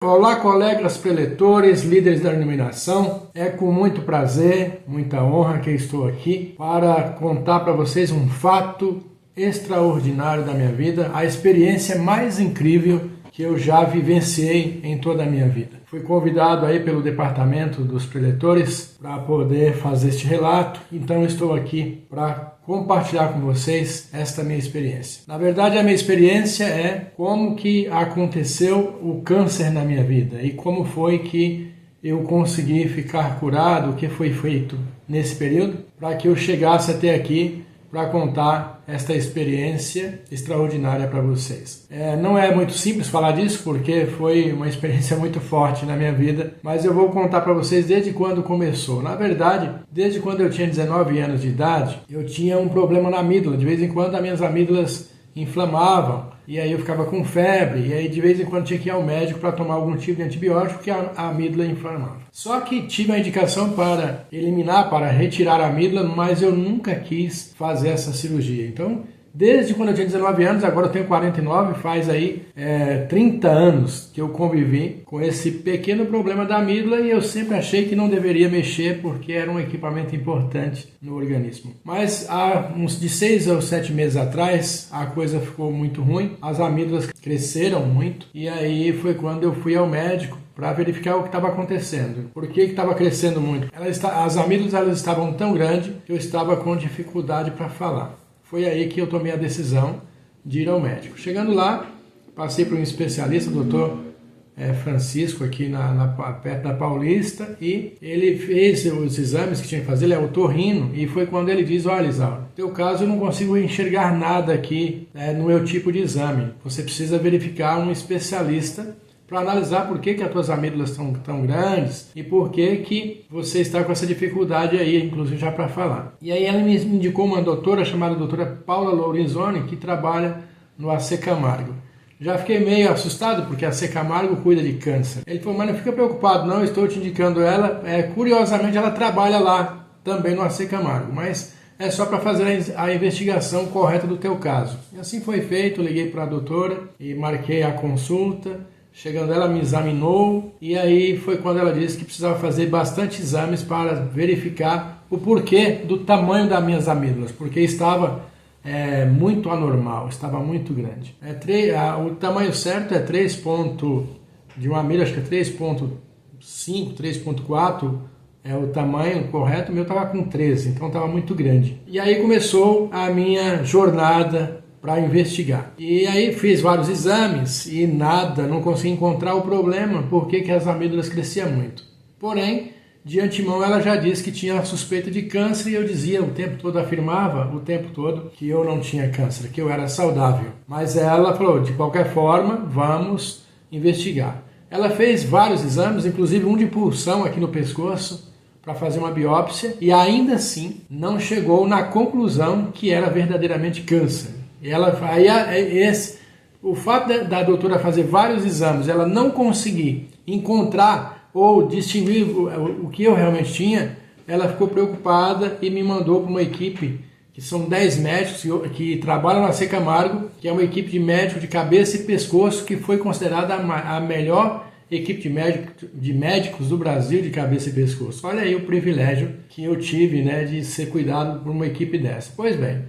Olá, colegas preletores, líderes da iluminação. É com muito prazer, muita honra que eu estou aqui para contar para vocês um fato extraordinário da minha vida, a experiência mais incrível que eu já vivenciei em toda a minha vida. Fui convidado aí pelo departamento dos preletores para poder fazer este relato, então estou aqui para compartilhar com vocês esta minha experiência. Na verdade, a minha experiência é como que aconteceu o câncer na minha vida e como foi que eu consegui ficar curado, o que foi feito nesse período para que eu chegasse até aqui para contar esta experiência extraordinária para vocês. Não é muito simples falar disso, porque foi uma experiência muito forte na minha vida, mas eu vou contar para vocês desde quando começou. Na verdade, desde quando eu tinha 19 anos de idade, eu tinha um problema na amígdala. De vez em quando as minhas amígdalas inflamavam, e aí eu ficava com febre, e aí de vez em quando tinha que ir ao médico para tomar algum tipo de antibiótico, porque a amígdala inflamava. Só que tive a indicação para eliminar, para retirar a amígdala, mas eu nunca quis fazer essa cirurgia. Então, desde quando eu tinha 19 anos, agora eu tenho 49, faz aí 30 anos que eu convivi com esse pequeno problema da amígdala e eu sempre achei que não deveria mexer porque era um equipamento importante no organismo. Mas há uns de 6 ou 7 meses atrás, a coisa ficou muito ruim, as amígdalas cresceram muito e aí foi quando eu fui ao médico para verificar o que estava acontecendo. Por que estava crescendo muito? As amígdalas estavam tão grandes que eu estava com dificuldade para falar. Foi aí que eu tomei a decisão de ir ao médico. Chegando lá, passei por um especialista, o doutor Francisco, aqui perto da Paulista, e ele fez os exames que tinha que fazer, ele é otorrino, e foi quando ele diz: olha, Isauro, no teu caso eu não consigo enxergar nada aqui no meu tipo de exame. Você precisa verificar um especialista para analisar por que as tuas amígdalas estão tão grandes e por que você está com essa dificuldade aí, inclusive já para falar. E aí ela me indicou uma doutora chamada doutora Paula Lorenzoni, que trabalha no AC Camargo. Já fiquei meio assustado porque a AC Camargo cuida de câncer. Ele falou: mas não fica preocupado não, estou te indicando ela. Curiosamente ela trabalha lá também no AC Camargo, mas é só para fazer a investigação correta do teu caso. E assim foi feito, liguei para a doutora e marquei a consulta. Chegando ela me examinou e aí foi quando ela disse que precisava fazer bastante exames para verificar o porquê do tamanho das minhas amígdalas, porque estava muito anormal, estava muito grande. O tamanho certo é 3 de uma amígdala, acho que é 3.5, 3.4 é o tamanho correto, o meu estava com 13, então estava muito grande. E aí começou a minha jornada para investigar. E aí fiz vários exames e nada, não consegui encontrar o problema, porque as amígdalas cresciam muito. Porém, de antemão ela já disse que tinha suspeita de câncer e eu dizia o tempo todo, afirmava o tempo todo que eu não tinha câncer, que eu era saudável. Mas ela falou: de qualquer forma, vamos investigar. Ela fez vários exames, inclusive um de pulsão aqui no pescoço, para fazer uma biópsia, e ainda assim não chegou na conclusão que era verdadeiramente câncer. O fato da doutora fazer vários exames, ela não conseguir encontrar ou distinguir o que eu realmente tinha, ela ficou preocupada e me mandou para uma equipe, que são 10 médicos que trabalham na AC Camargo, que é uma equipe de médicos de cabeça e pescoço, que foi considerada a melhor equipe de médicos do Brasil de cabeça e pescoço. Olha aí o privilégio que eu tive, de ser cuidado por uma equipe dessa. Pois bem,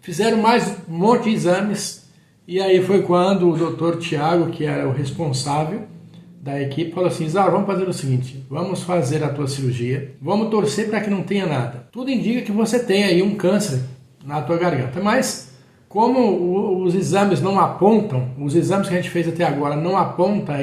fizeram mais um monte de exames e aí foi quando o doutor Tiago, que era o responsável da equipe, falou assim: Isauro, vamos fazer o seguinte, vamos fazer a tua cirurgia, vamos torcer para que não tenha nada. Tudo indica que você tem aí um câncer na tua garganta, mas como os exames não apontam, os exames que a gente fez até agora não apontam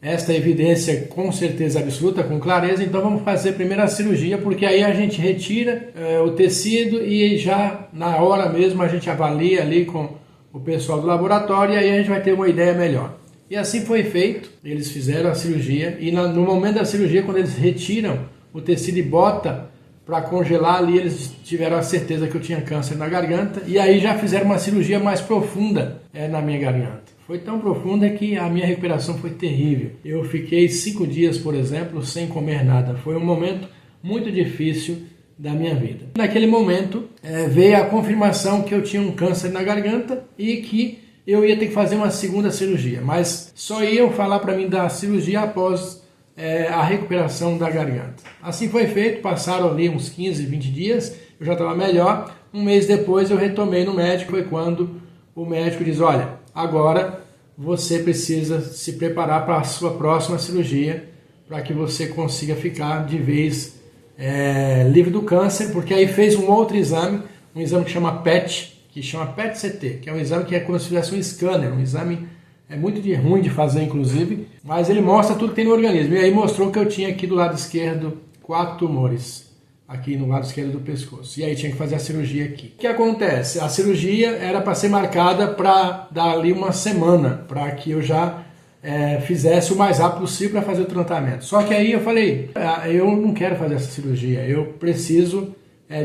esta evidência com certeza absoluta, com clareza, então vamos fazer primeiro a cirurgia, porque aí a gente retira o tecido e já na hora mesmo a gente avalia ali com o pessoal do laboratório e aí a gente vai ter uma ideia melhor. E assim foi feito, eles fizeram a cirurgia e no momento da cirurgia, quando eles retiram o tecido e botam para congelar ali, eles tiveram a certeza que eu tinha câncer na garganta e aí já fizeram uma cirurgia mais profunda na minha garganta. Foi tão profunda que a minha recuperação foi terrível. Eu fiquei 5 dias, por exemplo, sem comer nada. Foi um momento muito difícil da minha vida. Naquele momento veio a confirmação que eu tinha um câncer na garganta e que eu ia ter que fazer uma segunda cirurgia, mas só iam falar para mim da cirurgia após a recuperação da garganta. Assim foi feito, passaram ali uns 15, 20 dias, eu já estava melhor. Um mês depois eu retomei no médico, foi quando o médico diz, olha, agora você precisa se preparar para a sua próxima cirurgia, para que você consiga ficar de vez livre do câncer, porque aí fez um outro exame, um exame que chama PET, PET-CT, que é um exame que é como se fizesse um scanner, um exame muito ruim de fazer, inclusive, mas ele mostra tudo que tem no organismo. E aí mostrou que eu tinha aqui do lado esquerdo 4 tumores, aqui no lado esquerdo do pescoço. E aí tinha que fazer a cirurgia aqui. O que acontece? A cirurgia era para ser marcada para dar ali uma semana, para que eu já fizesse o mais rápido possível para fazer o tratamento. Só que aí eu falei, eu não quero fazer essa cirurgia, eu preciso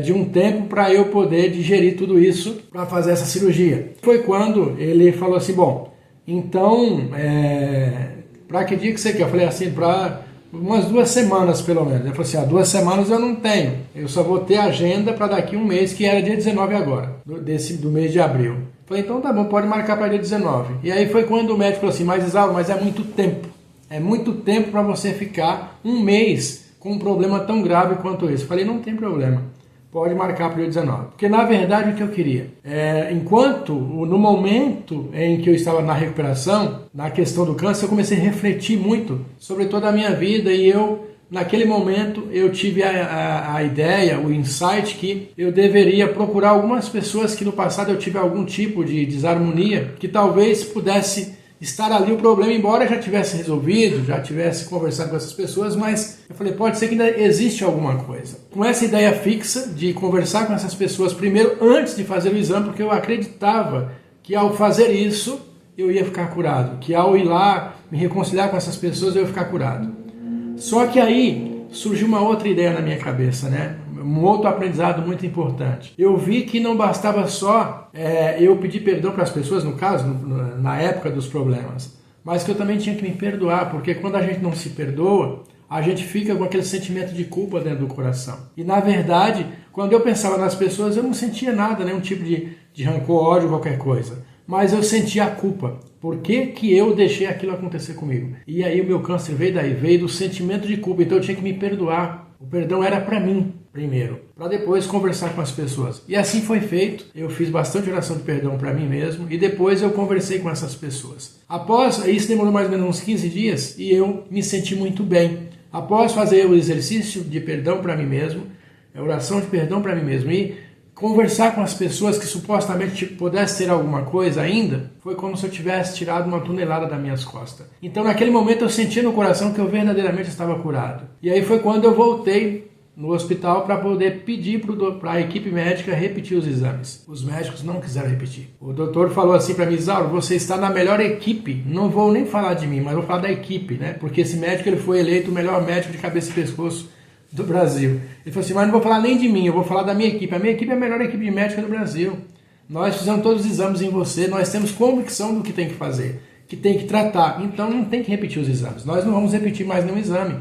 de um tempo para eu poder digerir tudo isso para fazer essa cirurgia. Foi quando ele falou assim, bom, então, para que dia que você quer? Eu falei assim, para umas 2 semanas pelo menos. Ele falou assim, 2 semanas eu não tenho, eu só vou ter agenda para daqui um mês, que era dia 19 agora, do mês de abril. Eu falei, então tá bom, pode marcar para dia 19. E aí foi quando o médico falou assim, mas Isauro, mas é muito tempo para você ficar um mês com um problema tão grave quanto esse. Eu falei, não tem problema, pode marcar para o dia 19. Porque na verdade o que eu queria, no momento em que eu estava na recuperação, na questão do câncer, eu comecei a refletir muito sobre toda a minha vida e naquele momento eu tive a ideia, o insight que eu deveria procurar algumas pessoas que no passado eu tive algum tipo de desarmonia, que talvez pudesse estar ali o problema, embora já tivesse resolvido, já tivesse conversado com essas pessoas, mas eu falei, pode ser que ainda existe alguma coisa. Com essa ideia fixa de conversar com essas pessoas primeiro, antes de fazer o exame, porque eu acreditava que ao fazer isso, eu ia ficar curado, que ao ir lá me reconciliar com essas pessoas, eu ia ficar curado. Só que aí surgiu uma outra ideia na minha cabeça, né? Um outro aprendizado muito importante. Eu vi que não bastava só eu pedir perdão para as pessoas, no caso, na época dos problemas, mas que eu também tinha que me perdoar, porque quando a gente não se perdoa, a gente fica com aquele sentimento de culpa dentro do coração. E na verdade, quando eu pensava nas pessoas, eu não sentia nada, nenhum tipo de rancor, ódio, qualquer coisa. Mas eu sentia a culpa. Por que eu deixei aquilo acontecer comigo? E aí o meu câncer veio daí, veio do sentimento de culpa. Então eu tinha que me perdoar. O perdão era para mim primeiro, para depois conversar com as pessoas. E assim foi feito. Eu fiz bastante oração de perdão para mim mesmo e depois eu conversei com essas pessoas. Após, isso demorou mais ou menos uns 15 dias e eu me senti muito bem. Após fazer o exercício de perdão para mim mesmo, a oração de perdão para mim mesmo e conversar com as pessoas que supostamente pudesse ter alguma coisa ainda, foi como se eu tivesse tirado uma tonelada das minhas costas. Então naquele momento eu sentia no coração que eu verdadeiramente estava curado. E aí foi quando eu voltei no hospital para poder pedir para a equipe médica repetir os exames. Os médicos não quiseram repetir. O doutor falou assim para mim, Isauro, você está na melhor equipe, não vou nem falar de mim, mas vou falar da equipe, né? Porque esse médico ele foi eleito o melhor médico de cabeça e pescoço do Brasil. Ele falou assim, mas não vou falar nem de mim, eu vou falar da minha equipe. A minha equipe é a melhor equipe de médica do Brasil. Nós fizemos todos os exames em você, nós temos convicção do que tem que fazer, que tem que tratar. Então não tem que repetir os exames. Nós não vamos repetir mais nenhum exame.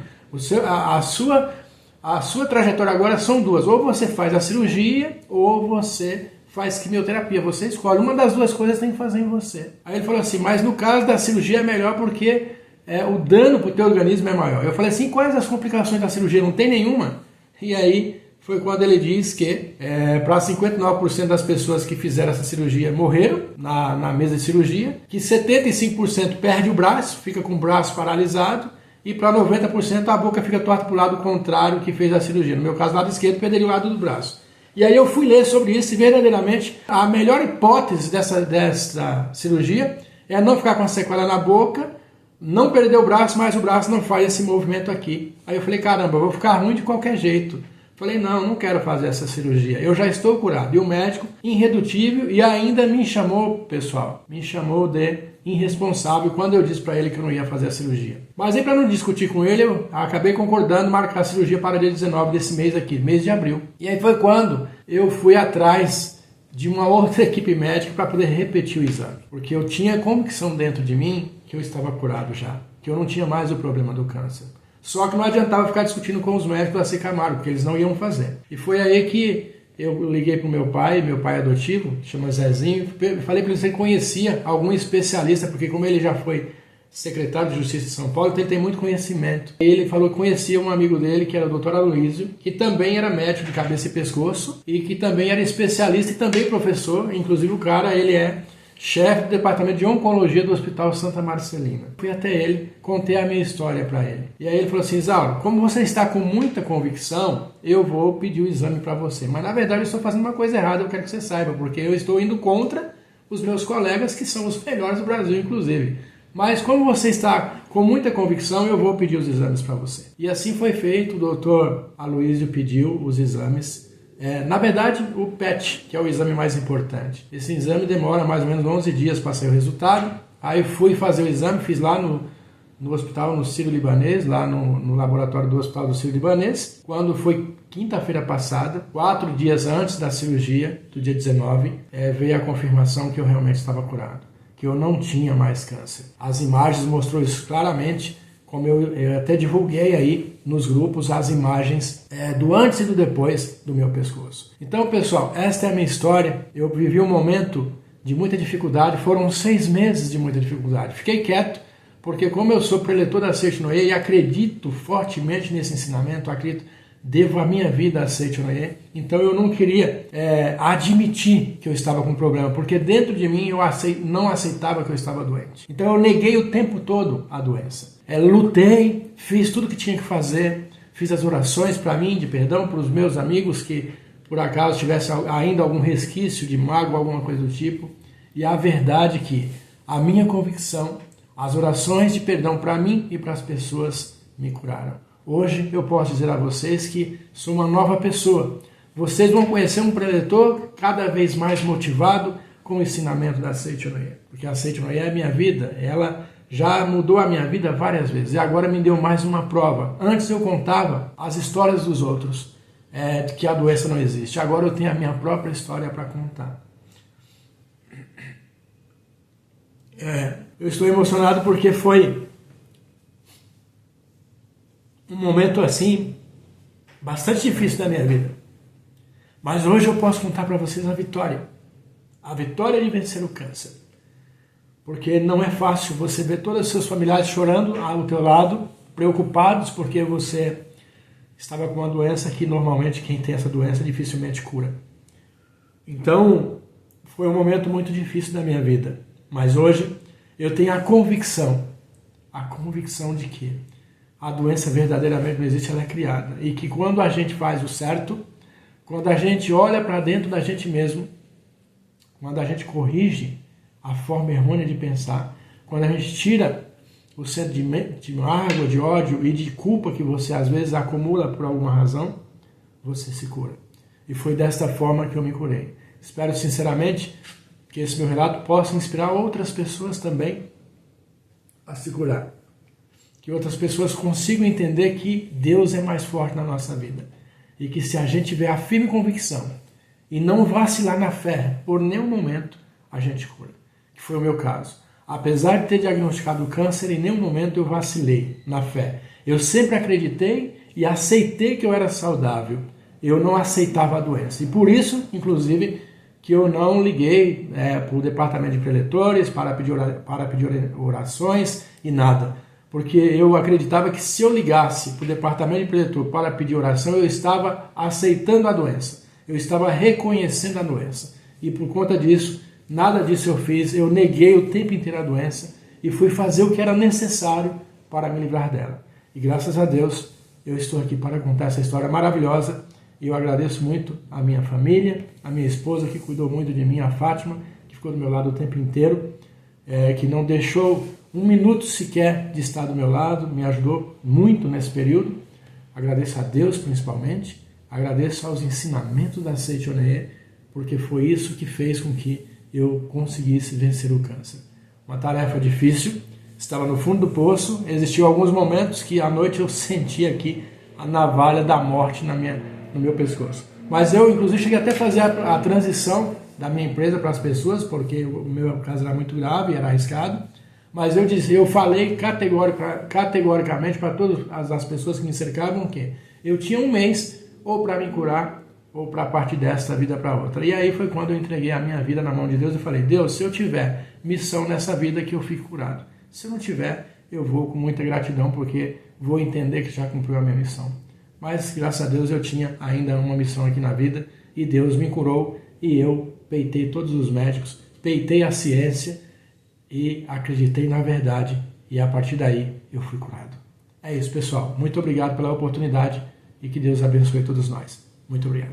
A sua trajetória agora são duas. Ou você faz a cirurgia, ou você faz quimioterapia. Você escolhe. Uma das duas coisas tem que fazer em você. Aí ele falou assim, mas no caso da cirurgia é melhor porque o dano para o teu organismo é maior. Eu falei assim, quais as complicações da cirurgia? Não tem nenhuma? E aí foi quando ele diz que para 59% das pessoas que fizeram essa cirurgia morreram na mesa de cirurgia, que 75% perde o braço, fica com o braço paralisado, e para 90% a boca fica torta para o lado contrário que fez a cirurgia. No meu caso, o lado esquerdo perderia o lado do braço. E aí eu fui ler sobre isso e verdadeiramente a melhor hipótese dessa cirurgia é não ficar com a sequela na boca, não perder o braço, mas o braço não faz esse movimento aqui. Aí eu falei, caramba, eu vou ficar ruim de qualquer jeito. Falei, não quero fazer essa cirurgia, eu já estou curado. E o médico, irredutível, e ainda me chamou, pessoal, me chamou de irresponsável quando eu disse para ele que eu não ia fazer a cirurgia. Mas aí para não discutir com ele, eu acabei concordando marcar a cirurgia para dia 19 desse mês aqui, mês de abril. E aí foi quando eu fui atrás de uma outra equipe médica para poder repetir o exame. Porque eu tinha convicção dentro de mim que eu estava curado já, que eu não tinha mais o problema do câncer. Só que não adiantava ficar discutindo com os médicos da C. Camargo, porque eles não iam fazer. E foi aí que eu liguei para o meu pai adotivo, chama Zezinho, falei para ele se ele conhecia algum especialista, porque como ele já foi secretário de Justiça de São Paulo, então ele tem muito conhecimento. Ele falou que conhecia um amigo dele, que era o Dr. Aloysio, que também era médico de cabeça e pescoço, e que também era especialista e também professor, inclusive o cara, ele é chefe do departamento de oncologia do Hospital Santa Marcelina. Fui até ele, contei a minha história para ele. E aí ele falou assim, Isauro, como você está com muita convicção, eu vou pedir o exame para você. Mas na verdade eu estou fazendo uma coisa errada, eu quero que você saiba, porque eu estou indo contra os meus colegas, que são os melhores do Brasil, inclusive. Mas como você está com muita convicção, eu vou pedir os exames para você. E assim foi feito, o doutor Aloysio pediu os exames. Na verdade, o PET, que é o exame mais importante. Esse exame demora mais ou menos 11 dias para sair o resultado. Aí fui fazer o exame, fiz lá no hospital, no Sírio-Libanês, lá no laboratório do hospital do Sírio-Libanês. Quando foi quinta-feira passada, 4 dias antes da cirurgia, do dia 19, veio a confirmação que eu realmente estava curado, que eu não tinha mais câncer. As imagens mostrou isso claramente, como eu até divulguei aí nos grupos as imagens do antes e do depois do meu pescoço. Então, pessoal, esta é a minha história. Eu vivi um momento de muita dificuldade, foram 6 meses de muita dificuldade. Fiquei quieto, porque como eu sou preletor da Seite Noé e acredito fortemente nesse ensinamento, devo a minha vida a Seite Noé, então eu não queria admitir que eu estava com problema, porque dentro de mim eu não aceitava que eu estava doente. Então eu neguei o tempo todo a doença. Lutei, fiz tudo que tinha que fazer, fiz as orações para mim, de perdão para os meus amigos que por acaso tivesse ainda algum resquício de mágoa, alguma coisa do tipo. E a verdade é que a minha convicção, as orações de perdão para mim e para as pessoas me curaram. Hoje eu posso dizer a vocês que sou uma nova pessoa. Vocês vão conhecer um preletor cada vez mais motivado com o ensinamento da Seite Noé. Porque a Seite Noé é a minha vida, ela já mudou a minha vida várias vezes e agora me deu mais uma prova. Antes eu contava as histórias dos outros, de que a doença não existe. Agora eu tenho a minha própria história para contar. Eu estou emocionado porque foi um momento assim, bastante difícil da minha vida. Mas hoje eu posso contar para vocês a vitória. A vitória de vencer o câncer. Porque não é fácil você ver todos os seus familiares chorando ao teu lado, preocupados porque você estava com uma doença que normalmente quem tem essa doença dificilmente cura. Então, foi um momento muito difícil da minha vida. Mas hoje eu tenho a convicção de que a doença verdadeiramente não existe, ela é criada. E que quando a gente faz o certo, quando a gente olha para dentro da gente mesmo, quando a gente corrige a forma errônea de pensar, quando a gente tira o sentimento de mágoa, de ódio e de culpa que você às vezes acumula por alguma razão, você se cura. E foi desta forma que eu me curei. Espero sinceramente que esse meu relato possa inspirar outras pessoas também a se curar. Que outras pessoas consigam entender que Deus é mais forte na nossa vida. E que se a gente tiver a firme convicção e não vacilar na fé por nenhum momento, a gente cura. Que foi o meu caso. Apesar de ter diagnosticado o câncer, em nenhum momento eu vacilei na fé. Eu sempre acreditei e aceitei que eu era saudável. Eu não aceitava a doença. E por isso, inclusive, que eu não liguei para o departamento de preletores para pedir orações e nada. Porque eu acreditava que se eu ligasse para o departamento de preletor para pedir oração, eu estava aceitando a doença. Eu estava reconhecendo a doença. E por conta disso, nada disso eu fiz. Eu neguei o tempo inteiro a doença e fui fazer o que era necessário para me livrar dela. E graças a Deus, eu estou aqui para contar essa história maravilhosa. E eu agradeço muito a minha família, a minha esposa que cuidou muito de mim, a Fátima, que ficou do meu lado o tempo inteiro, que não deixou um minuto sequer de estar do meu lado, me ajudou muito nesse período. Agradeço a Deus principalmente, agradeço aos ensinamentos da Seite Noé, porque foi isso que fez com que eu conseguisse vencer o câncer. Uma tarefa difícil, estava no fundo do poço, existiam alguns momentos que à noite eu sentia aqui a navalha da morte no meu pescoço. Mas eu, inclusive, cheguei até a fazer a transição da minha empresa para as pessoas, porque o meu caso era muito grave, era arriscado. Mas eu falei categoricamente para todas as pessoas que me cercavam que eu tinha um mês ou para me curar ou para partir desta vida para outra. E aí foi quando eu entreguei a minha vida na mão de Deus e falei, Deus, se eu tiver missão nessa vida, que eu fique curado. Se eu não tiver, eu vou com muita gratidão, porque vou entender que já cumpriu a minha missão. Mas, graças a Deus, eu tinha ainda uma missão aqui na vida, e Deus me curou, e eu peitei todos os médicos, peitei a ciência, e acreditei na verdade, e a partir daí eu fui curado. É isso, pessoal. Muito obrigado pela oportunidade, e que Deus abençoe todos nós. Muito obrigado.